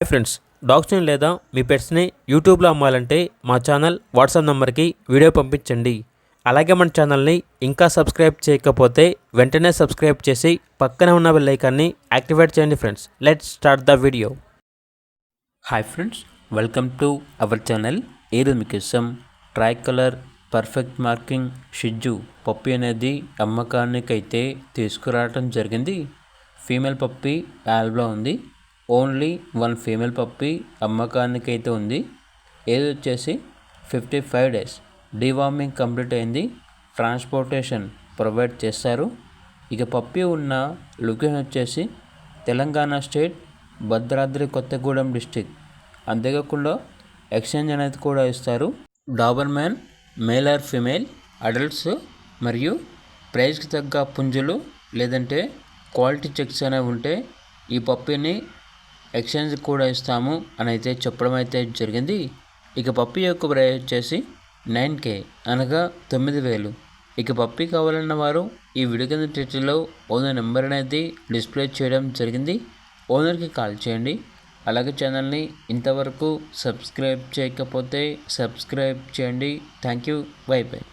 Hi friends, డాగ్స్ని లేదా మీ పెట్స్ని యూట్యూబ్లో అమ్మాలంటే మా ఛానల్ వాట్సాప్ నెంబర్కి వీడియో పంపించండి. అలాగే మన ఛానల్ని ఇంకా సబ్స్క్రైబ్ చేయకపోతే వెంటనే సబ్స్క్రైబ్ చేసి పక్కనే ఉన్న బెల్ ఐకాన్ని యాక్టివేట్ చేయండి. Friends, let's start the video. Hi friends, welcome to our channel. ఈరోజు మీకోసం ట్రై కలర్ పర్ఫెక్ట్ మార్కింగ్ షిజ్జు పప్పి అనేది అమ్మకానికైతే తీసుకురావడం జరిగింది. ఫీమేల్ పప్పి యాల్బ్లో ఉంది. ఓన్లీ 1 ఫీమేల్ పప్పి అమ్మకానికైతే ఉంది. ఏజ్ వచ్చేసి 55 డేస్. డీవార్మింగ్ కంప్లీట్ అయింది. ట్రాన్స్పోర్టేషన్ ప్రొవైడ్ చేస్తారు. ఇక పప్పి ఉన్న లొకేషన్ వచ్చేసి తెలంగాణ స్టేట్, భద్రాద్రి కొత్తగూడెం డిస్టిక్. అంతేకాకుండా ఎక్స్చేంజ్ అనేది కూడా ఇస్తారు. Doberman male or female, adults మరియు ప్రైజ్కి తగ్గ పుంజులు లేదంటే క్వాలిటీ చెక్స్ అనేవి ఉంటే ఈ పప్పిని ఎక్స్చేంజ్ కూడా ఇస్తాము అని అయితే చెప్పడం అయితే జరిగింది. ఇక పప్పి యొక్క ప్రైస్ వచ్చేసి 9K అనగా 9,000. ఇక పప్పి కావాలన్న వారు ఈ వీడియో కింద టైటిల్లో ఓనర్ నెంబర్ అనేది డిస్ప్లే చేయడం జరిగింది. ఓనర్కి కాల్ చేయండి. అలాగే ఛానల్ని ఇంతవరకు సబ్స్క్రైబ్ చేయకపోతే సబ్స్క్రైబ్ చేయండి. Thank you. By by.